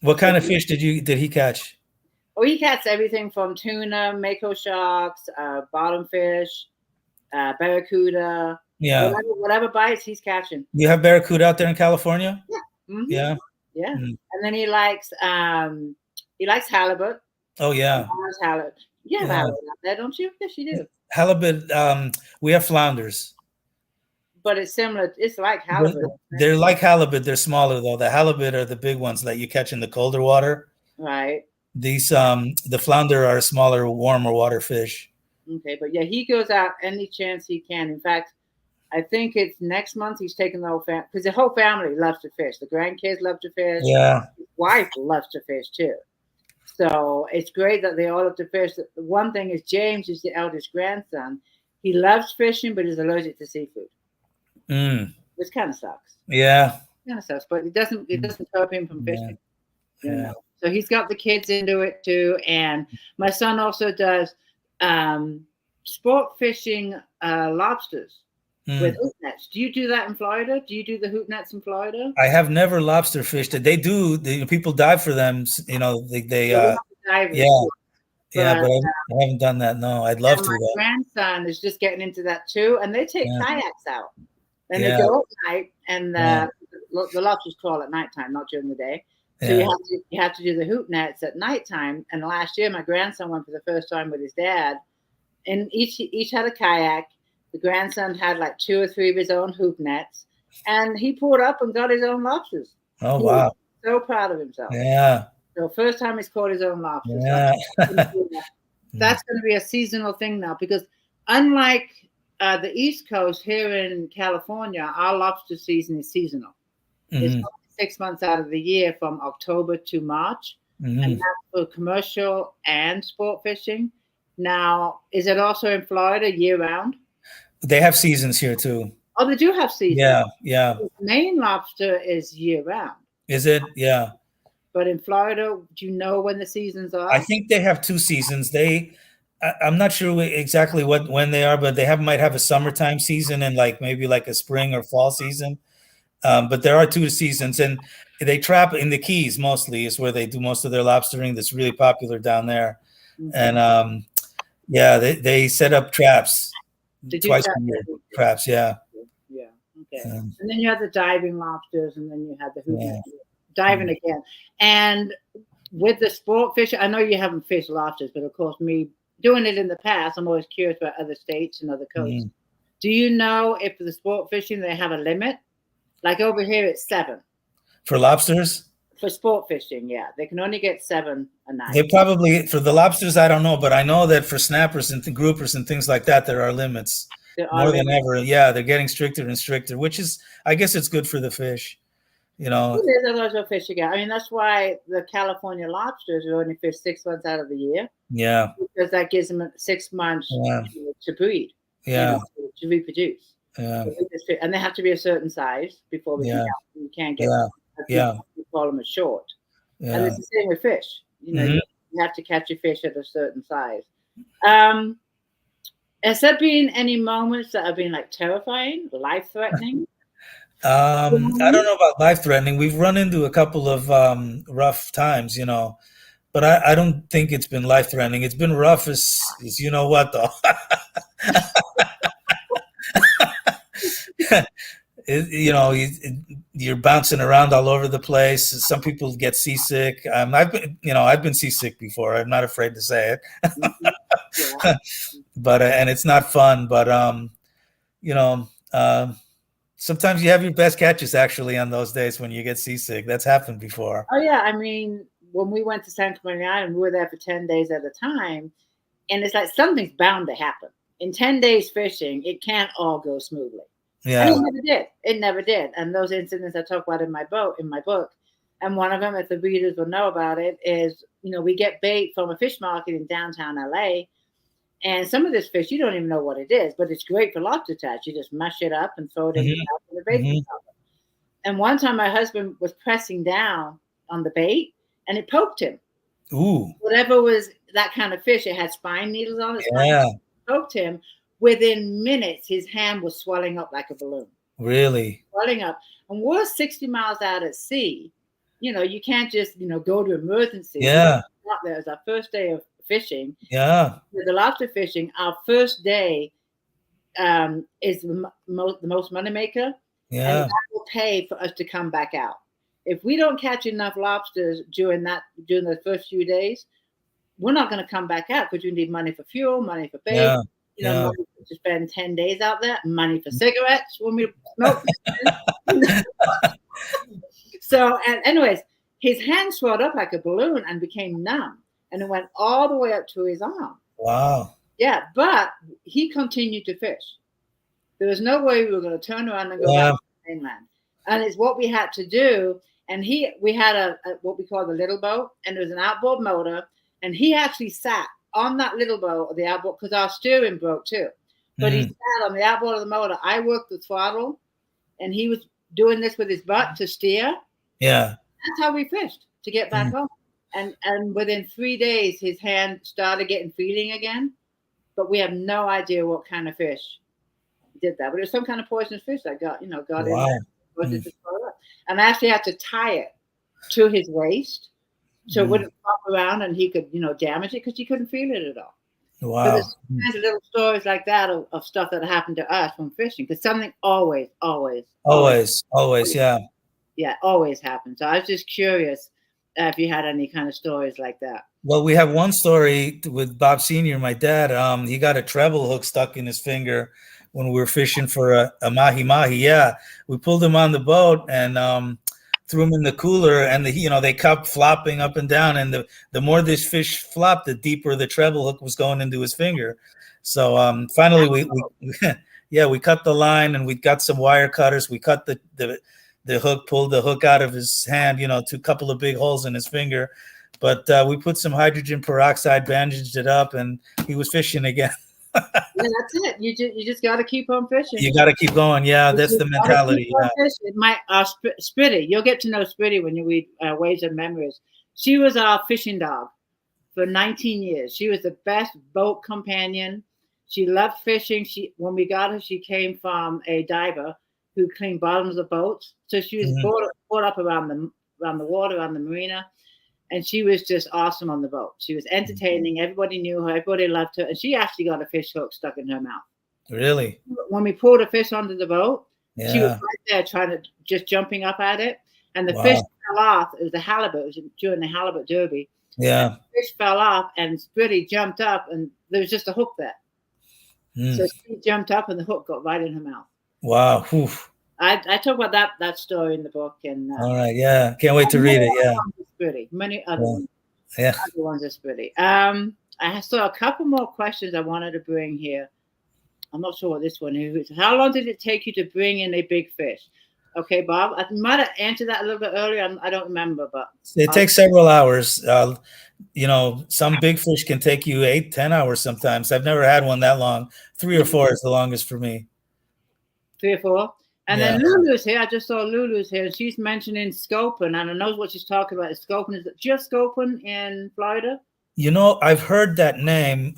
What kind of fish did he catch? Oh, he catches everything from tuna, mako sharks, bottom fish, barracuda. Yeah. Whatever bites, he's catching. You have barracuda out there in California? Yeah. Mm-hmm. Yeah. Yeah. Mm-hmm. And then he likes halibut. Oh yeah. Halibut. You have halibut out there, don't you? Yes, you do. Halibut. We have flounders. But it's similar. It's like halibut. They're like halibut. They're smaller though. The halibut are the big ones that you catch in the colder water. Right. These the flounder are smaller, warmer water fish. Okay, but yeah, he goes out any chance he can. In fact, I think it's next month he's taking the whole family, because the whole family loves to fish. The grandkids love to fish. Yeah. His wife loves to fish too. So it's great that they all love to fish. The one thing is James is the eldest grandson. He loves fishing, but he's allergic to seafood. Which kind of sucks. Yeah. Kind of sucks, but it doesn't stop him from fishing. Yeah. You know? So he's got the kids into it too. And my son also does sport fishing lobsters with hoop nets. Do you do that in Florida? Do you do the hoop nets in Florida? I have never lobster fished. They do. People dive for them. You know, they yeah. But I haven't done that. No, I'd love to. My grandson is just getting into that too, and they take kayaks out. And they go at night, and the lobsters crawl at nighttime, not during the day. So you have to do the hoop nets at nighttime. And last year, my grandson went for the first time with his dad, and each had a kayak. The grandson had like 2 or 3 of his own hoop nets, and he pulled up and got his own lobsters. Oh wow! So proud of himself. Yeah. So first time he's caught his own lobsters. Yeah. That's going to be a seasonal thing now, because unlike the East Coast here in California, our lobster season is seasonal. It's 6 months out of the year, from October to March, and that's for commercial and sport fishing. Now, is it also in Florida year round? They have seasons here too. Oh, they do have seasons. Yeah. Maine lobster is year round. Is it? Yeah. But in Florida, do you know when the seasons are? I think they have 2 seasons. I'm not sure exactly when they are, but they might have a summertime season and maybe a spring or fall season. But there are 2 seasons, and they trap in the Keys mostly is where they do most of their lobstering. That's really popular down there. And they set up traps twice a year. Traps, yeah. Yeah. Okay. And then you have the diving lobsters, and then you have the hoop diving again. And with the sport fish, I know you haven't fished lobsters, but of course, me doing it in the past, I'm always curious about other states and other coasts. Do you know if for the sport fishing they have a limit? Like over here, it's 7. For lobsters? For sport fishing, yeah. They can only get 7 a night. They probably, for the lobsters, I don't know, but I know that for snappers and groupers and things like that, there are limits. More than ever. Yeah, they're getting stricter and stricter, which is, I guess it's good for the fish. You know, there's a lot of fish again. I mean, that's why the California lobsters are only fished 6 months out of the year. Yeah, because that gives them 6 months to breed. Yeah, to reproduce. Yeah, and they have to be a certain size before we can count them. You can't get we call them a short. Yeah. And it's the same with fish. You know, you have to catch a fish at a certain size. Has there been any moments that have been like terrifying, life-threatening? I don't know about life-threatening. We've run into a couple of rough times, you know, but I don't think it's been life-threatening. It's been rough as you know what, though. You know, you're bouncing around all over the place. Some people get seasick. I've been seasick before. I'm not afraid to say it. But and it's not fun. But sometimes you have your best catches actually on those days when you get seasick. That's happened before. Oh yeah, I mean, when we went to San Clemente Island, we were there for 10 days at a time, and it's like something's bound to happen. In 10 days fishing, it can't all go smoothly. Yeah, and it never did. It never did. And those incidents I talk about in my book, and one of them, if the readers will know about it, is we get bait from a fish market in downtown LA, and some of this fish you don't even know what it is, but it's great for lobster tax. You just mash it up and throw it in the bait. And one time my husband was pressing down on the bait, and it poked him. Ooh! Whatever was that kind of fish, it had spine needles on it. Yeah. Poked him. Within minutes, his hand was swelling up like a balloon. Really? Swelling up. And we're 60 miles out at sea. You can't just, go to emergency. Yeah. There was our first day of fishing. Yeah. With the lobster fishing, our first day is the most money maker. Yeah. And that will pay for us to come back out. If we don't catch enough lobsters during the first few days, we're not going to come back out because you need money for fuel, money for bait. Yeah. Money to spend 10 days out there, money for cigarettes when we smoke. So, and anyways, his hand swelled up like a balloon and became numb, and it went all the way up to his arm. Wow. Yeah, but he continued to fish. There was no way we were going to turn around and go back to the mainland. And it's what we had to do. And we had a what we call the little boat, and there was an outboard motor, and he actually sat on that little boat, or the outboard, because our steering broke too. But he sat on the outboard of the motor. I worked the throttle, and he was doing this with his butt to steer. Yeah. That's how we fished to get back home. And within 3 days, his hand started getting feeling again. But we have no idea what kind of fish did that. But it was some kind of poisonous fish that got in there. And I actually had to tie it to his waist, so it wouldn't flop around and he could, damage it, because he couldn't feel it at all. Wow. So there's kinds of little stories like that of stuff that happened to us from fishing, because something always, yeah. Yeah, always happens. So I was just curious if you had any kind of stories like that. Well, we have one story with Bob Sr., my dad. He got a treble hook stuck in his finger when we were fishing for a mahi-mahi. Yeah, we pulled him on the boat and threw him in the cooler, and they kept flopping up and down, and the more this fish flopped, the deeper the treble hook was going into his finger. So finally we cut the line, and we got some wire cutters. We cut the hook, pulled the hook out of his hand, to a couple of big holes in his finger. But we put some hydrogen peroxide, bandaged it up, and he was fishing again. Yeah, that's it. You just got to keep on fishing. You got to keep going. Yeah, that's the mentality. My Spritty, you'll get to know Spritty when you read Waves and Memories. She was our fishing dog for 19 years. She was the best boat companion. She loved fishing. When we got her, she came from a diver who cleaned bottoms of boats. So she was brought up around the water, around the marina. And she was just awesome on the boat. She was entertaining. Everybody knew her. Everybody loved her. And she actually got a fish hook stuck in her mouth. Really? When we pulled a fish onto the boat, she was right there just jumping up at it. And the fish fell off. It was a halibut. It was during the halibut derby. Yeah. And the fish fell off, and Spritty jumped up, and there was just a hook there. So she jumped up, and the hook got right in her mouth. Wow. Oof. I talk about that story in the book. And all right, yeah, can't wait to read it. Yeah, Spritty. Many other ones. Yeah, other ones are Spritty. I saw a couple more questions I wanted to bring here. I'm not sure what this one is. How long did it take you to bring in a big fish? Okay, Bob, I might have answered that a little bit earlier. I don't remember, but It takes several hours. Some big fish can take you 8-10 hours sometimes. I've never had one that long. 3 or 4 is the longest for me. 3 or 4. And Yeah. then Lulu's here. I just saw Lulu's here. And she's mentioning scoping, and I know what she's talking about. Is scoping. Is it just scoping in Florida? I've heard that name.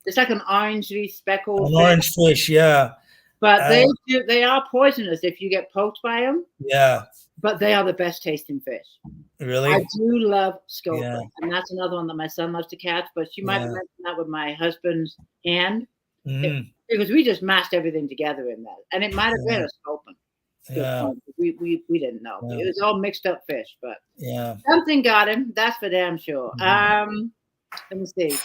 It's like an orangey speckled An orange fish, yeah. But they are poisonous if you get poked by them. Yeah. But they are the best tasting fish. Really? I do love scoper. Yeah. And that's another one that my son loves to catch. But she might have mentioned that with my husband's hand. Because we just mashed everything together in that. And it might have been a scoper. Yeah. We didn't know. Yeah. It was all mixed up fish. But yeah, something got him. That's for damn sure. Let me see.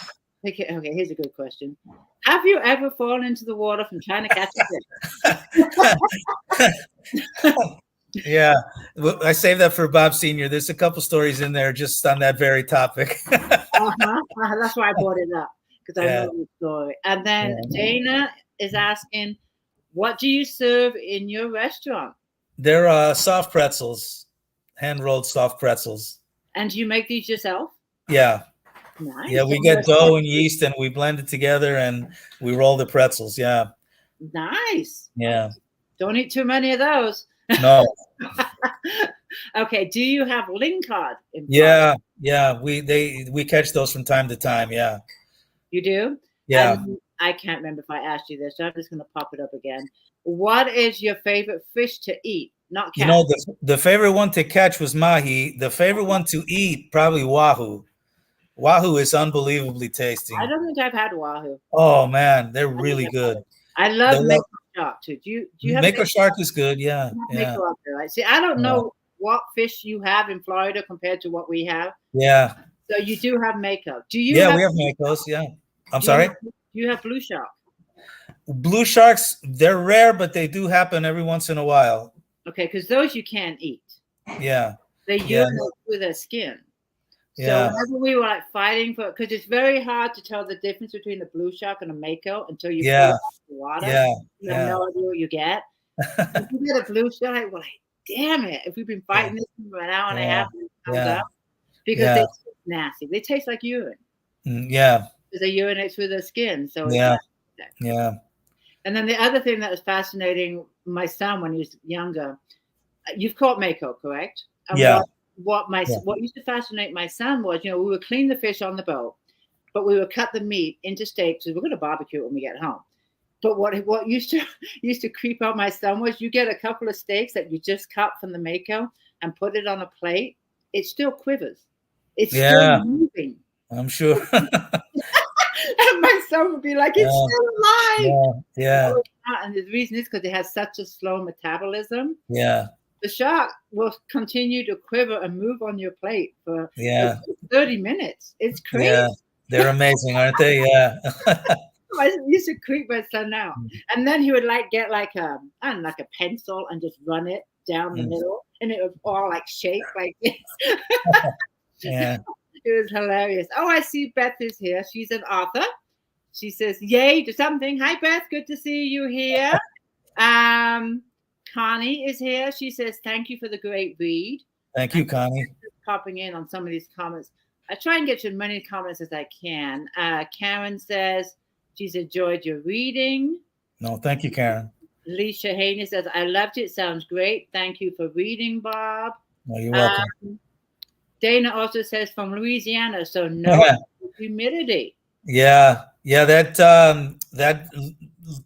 Okay, here's a good question. Have you ever fallen into the water from trying to catch a fish? Yeah, I saved that for Bob Sr. There's a couple stories in there just on that very topic. That's why I brought it up, because I know the story. And then Dana is asking, what do you serve in your restaurant? They're soft pretzels, hand-rolled soft pretzels. And do you make these yourself? Yeah. Nice. Yeah, we get dough and yeast and we blend it together and we roll the pretzels. Yeah. Nice. Yeah. Don't eat too many of those. No. Okay. Do you have lingcod? Yeah. We catch those from time to time. Yeah. You do? Yeah. I can't remember if I asked you this, so I'm just going to pop it up again. What is your favorite fish to eat? Not catch. The favorite one to catch was mahi. The favorite one to eat, probably wahoo. Wahoo is unbelievably tasty. I don't think I've had wahoo. Oh man, they're really good. I love mako shark too. Do you have mako shark is good? Yeah, mako up there, right? See, I don't know what fish you have in Florida compared to what we have. Yeah. So you do have mako. Do you? Yeah, we have makos. Yeah. I'm sorry. Do you have blue shark? Blue sharks, they're rare, but they do happen every once in a while. Okay, because those you can't eat. Yeah. They urinate through their skin. So whenever we were like fighting for, because it's very hard to tell the difference between a blue shark and a mako until you pull it out of the water. Yeah. You have no idea what you get. If you get a blue shark, we're like, damn it! If we've been fighting this for an hour and a half, and it comes up, because they taste nasty. They taste like urine. Yeah. Because they urinate through their skin. So yeah. And then the other thing that was fascinating, my son when he was younger, you've caught mako, correct? And what used to fascinate my son was, we would clean the fish on the boat, but we would cut the meat into steaks. So we're going to barbecue it when we get home. But what used to creep out my son was, you get a couple of steaks that you just cut from the mako and put it on a plate. It still quivers. It's still moving. I'm sure. And my son would be like, it's still alive. Yeah. And the reason is because it has such a slow metabolism. Yeah. The shark will continue to quiver and move on your plate for 30 minutes. It's crazy. Yeah, they're amazing, aren't they? Yeah. I used to creep my son out. And then he would get like a pencil and just run it down the middle. And it would all shape like this. Yeah. It was hilarious. Oh, I see Beth is here. She's an author. She says, yay to something. Hi, Beth. Good to see you here. Connie is here. She says, thank you for the great read. Thank you, Connie. Popping in on some of these comments. I try and get to as many comments as I can. Karen says she's enjoyed your reading. No, thank you, Karen. Alicia Haney says, I loved it. Sounds great. Thank you for reading, Bob. No, you're welcome. Dana also says from Louisiana, so no humidity. Yeah. That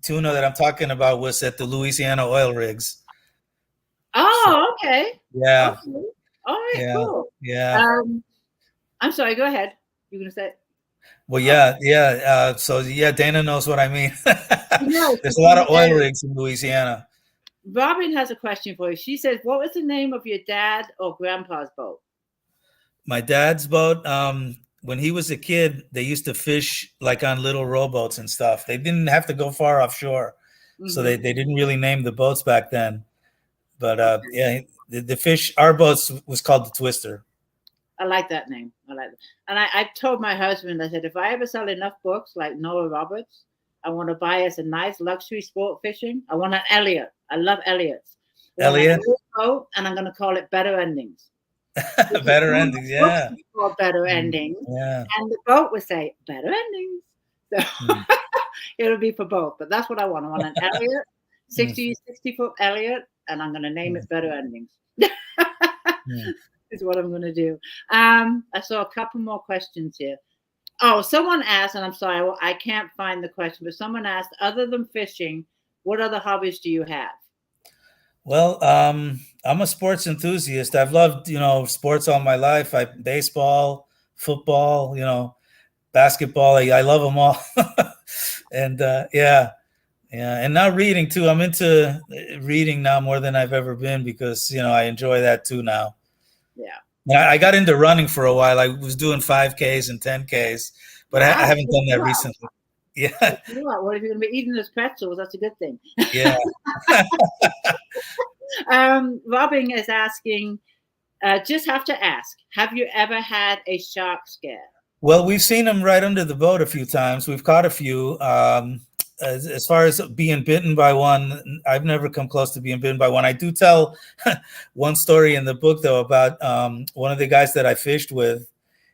tuna that I'm talking about was at the Louisiana oil rigs. Oh, okay. Yeah. Okay. All right, cool. Yeah. I'm sorry, go ahead. You were gonna say? Well, yeah. So Dana knows what I mean. There's a lot of oil rigs in Louisiana. Robin has a question for you. She says, what was the name of your dad or grandpa's boat? My dad's boat, when he was a kid, they used to fish on little rowboats and stuff. They didn't have to go far offshore. So they didn't really name the boats back then. But the fish, our boats was called the Twister. I like that name. I like it. And I told my husband, I said, if I ever sell enough books like Noah Roberts, I want to buy us a nice luxury sport fishing. I want an Elliott. I love Elliott's. Elliott. Boat, and I'm going to call it Better Endings. Better Endings, yeah. Better Endings. Yeah. And the boat would say Better Endings. So it'll be for both. But that's what I want. I want an Elliott, 60-foot Elliott, and I'm going to name it Better Endings. Is what I'm going to do. I saw a couple more questions here. Oh, someone asked, and I'm sorry, I can't find the question, but someone asked, other than fishing, what other hobbies do you have? Well, I'm a sports enthusiast. I've loved, sports all my life. Baseball, football, basketball. I love them all. And yeah. And now reading too. I'm into reading now more than I've ever been because, I enjoy that too now. Yeah. I got into running for a while. I was doing 5Ks and 10Ks, but I haven't done that recently. Yeah. Well, if you're going to be eating those pretzels, that's a good thing. Yeah. Robin is asking, just have to ask, have you ever had a shark scare? Well, we've seen them right under the boat a few times. We've caught a few. As far as being bitten by one, I've never come close to being bitten by one. I do tell one story in the book, though, about one of the guys that I fished with.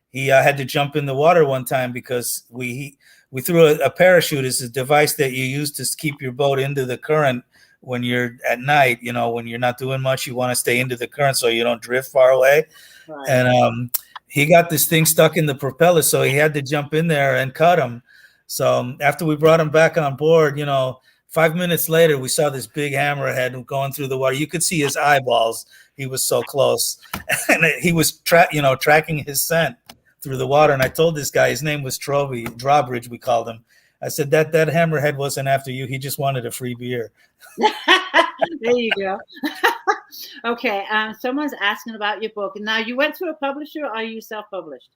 He had to jump in the water one time because we threw a parachute as a device that you use to keep your boat into the current when you're at night. When you're not doing much, you want to stay into the current so you don't drift far away. Right. And he got this thing stuck in the propeller, so he had to jump in there and cut him. So after we brought him back on board, 5 minutes later, we saw this big hammerhead going through the water. You could see his eyeballs. He was so close. And he was tracking his scent through the water. And I told this guy, his name was Drawbridge, we called him. I said, that hammerhead wasn't after you. He just wanted a free beer. There you go. Okay. Someone's asking about your book. Now, you went through a publisher or are you self-published?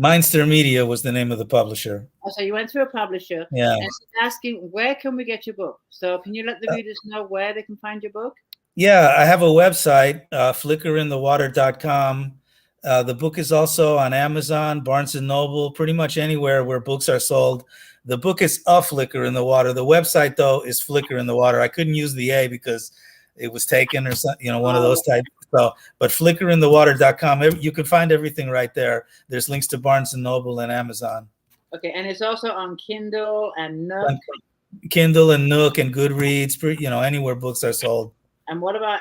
Mindster Media was the name of the publisher. Oh, so you went through a publisher. Yeah. And she's asking, where can we get your book? So can you let the readers know where they can find your book? Yeah, I have a website, flickerinthewater.com. The book is also on Amazon, Barnes & Noble, pretty much anywhere where books are sold. The book is A Flicker in the Water. The website, though, is Flicker in the Water. I couldn't use the A because it was taken or something, one of those types. So, but flickerinthewater.com, you can find everything right there. There's links to Barnes & Noble and Amazon. Okay, and it's also on Kindle and Nook. Kindle and Nook and Goodreads, anywhere books are sold. And what about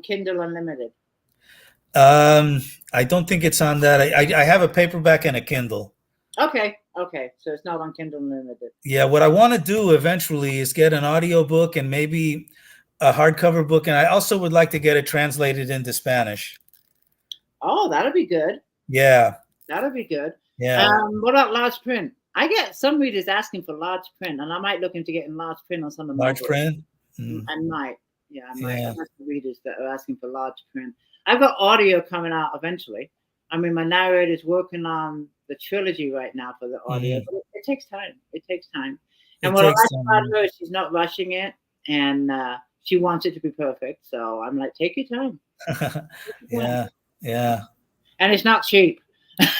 Kindle Unlimited? I don't think it's on that. I have a paperback and a Kindle. Okay. So it's not on Kindle Unlimited. Yeah, what I want to do eventually is get an audio book and maybe a hardcover book, and I also would like to get it translated into Spanish. Oh, that'll be good. Yeah. That'll be good. Yeah. What about large print? I get some readers asking for large print, and I might look into getting large print on some of my large books. Print? I might. Yeah, I might. I have some readers that are asking for large print. I've got audio coming out eventually. I mean, my narrator is working on the trilogy right now for the audio, but it takes time. It takes time. And what I like about her is she's not rushing it, and she wants it to be perfect. So I'm like, take your time. Yeah. And it's not cheap.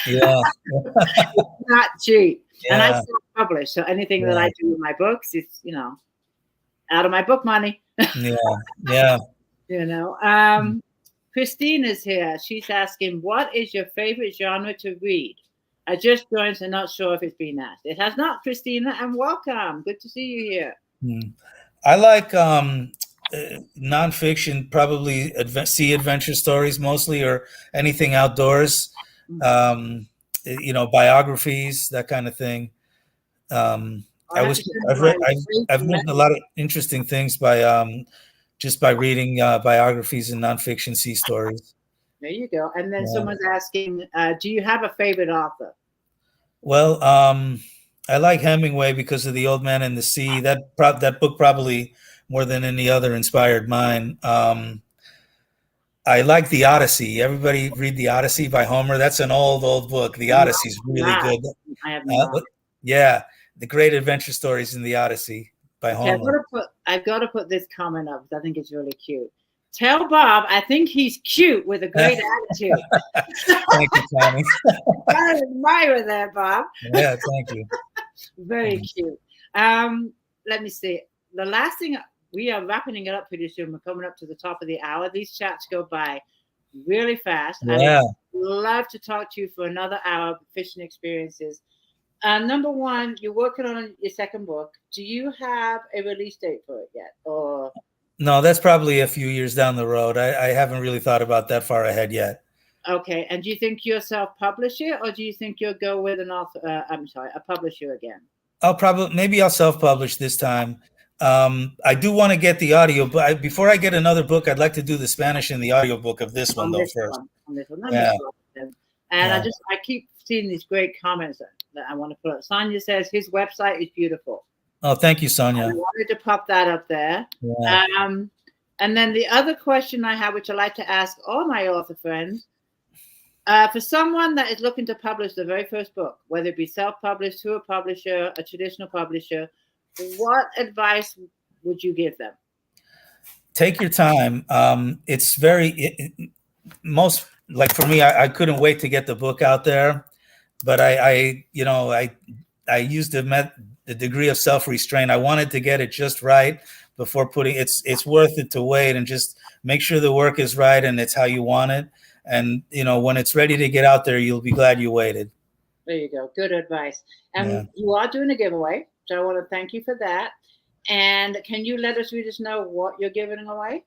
Yeah. It's not cheap. Yeah. And I self-publish. So anything that I do with my books is, out of my book money. Yeah. Christine is here. She's asking, what is your favorite genre to read? I just joined, so not sure if it's been asked. It has not, Christina, and welcome. Good to see you here. I like nonfiction, probably sea adventure stories mostly, or anything outdoors. Biographies, that kind of thing. I've read a lot of interesting things by just by reading biographies and nonfiction sea stories. There you go. And then someone's asking, do you have a favorite author? Well, I like Hemingway because of The Old Man and the Sea. That book probably more than any other inspired mine. I like The Odyssey. Everybody read The Odyssey by Homer. That's an old book. The Odyssey is really good. I have not. Yeah, the great adventure stories in The Odyssey by Homer. I've got to put this comment up because I think it's really cute. Tell Bob I think he's cute with a great attitude. Thank you, Tommy. I admire that, Bob. Yeah, thank you. Very cute. Let me see. The last thing, we are wrapping it up pretty soon. We're coming up to the top of the hour. These chats go by really fast. Yeah. I would love to talk to you for another hour of fishing experiences. Number one, you're working on your second book. Do you have a release date for it yet? Or No, that's probably a few years down the road. I haven't really thought about that far ahead yet. okay, and do you think you'll self-publish it, or do you think you'll go with an author? A publisher again? Maybe I'll self-publish this time. I do want to get the audio, but before I get another book, I'd like to do the Spanish and the audio book of this one, though, first. On this one. Yeah. And Yeah. I keep seeing these great comments that I want to put up. Sonia says his website is beautiful. Oh, thank you, Sonia. I wanted to pop that up there. Yeah. And then the other question I have, which I like to ask all my author friends, for someone that is looking to publish the very first book, whether it be self-published, through a publisher, a traditional publisher, what advice would you give them? Take your time. It's most, like for me, I couldn't wait to get the book out there, but I used the degree of self-restraint. I wanted to get it just right before putting it's worth it to wait and just make sure the work is right and it's how you want it. And when it's ready to get out there, you'll be glad you waited. There you go. Good advice. And you are doing a giveaway, so I want to thank you for that. And can you let us readers know what you're giving away?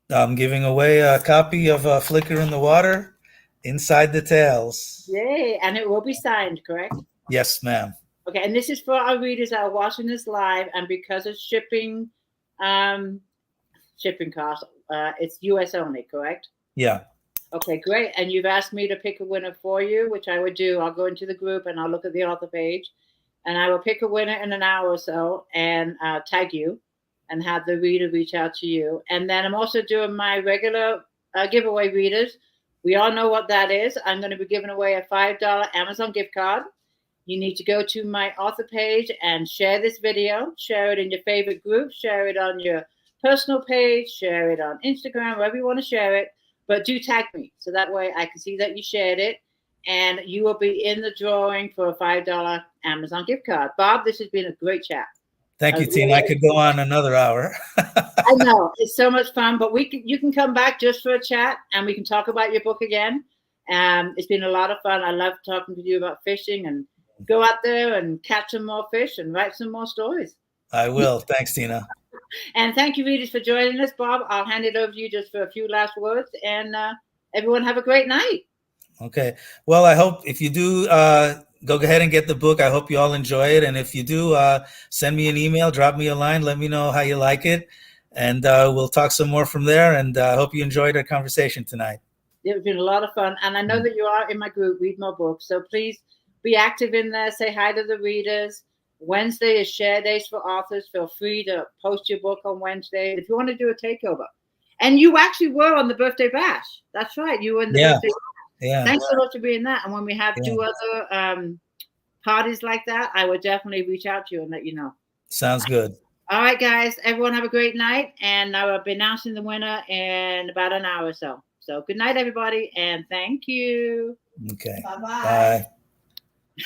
I'm giving away a copy of Flicker in the Water, Inside the Tales. Yay! And it will be signed, correct? Yes, ma'am. Okay, and this is for our readers that are watching this live, and because of shipping costs, it's US only, correct? Yeah. Okay, great. And you've asked me to pick a winner for you, which I would do. I'll go into the group and I'll look at the author page, and I will pick a winner in an hour or so and tag you and have the reader reach out to you. And then I'm also doing my regular giveaway readers. We all know what that is. I'm going to be giving away a $5 Amazon gift card. You need to go to my author page and share this video, share it in your favorite group, share it on your personal page, share it on Instagram, wherever you want to share it. But do tag me, so that way I can see that you shared it, and you will be in the drawing for a $5 Amazon gift card. Bob, this has been a great chat. Thank you, Tina. I could go on another hour. I know, it's so much fun, but you can come back just for a chat, and we can talk about your book again. It's been a lot of fun. I love talking to you about fishing, and go out there and catch some more fish and write some more stories. I will. Thanks, Tina. And thank you, readers, for joining us. Bob, I'll hand it over to you just for a few last words. And everyone have a great night. Okay. Well, I hope if you do go ahead and get the book, I hope you all enjoy it. And if you do, send me an email, drop me a line, let me know how you like it. And we'll talk some more from there. And I hope you enjoyed our conversation tonight. It's been a lot of fun. And I know that you are in my group, Read More Books. So please be active in there. Say hi to the readers. Wednesday is share days for authors. Feel free to post your book on Wednesday if you want to do a takeover. And you actually were on the birthday bash. That's right. You were in the birthday bash. Yeah. Thanks so much for being that. And when we have two other parties like that, I will definitely reach out to you and let you know. Sounds good. All right, guys. Everyone have a great night. And I will be announcing the winner in about an hour or so. So good night, everybody. And thank you. Okay. Bye-bye. Bye.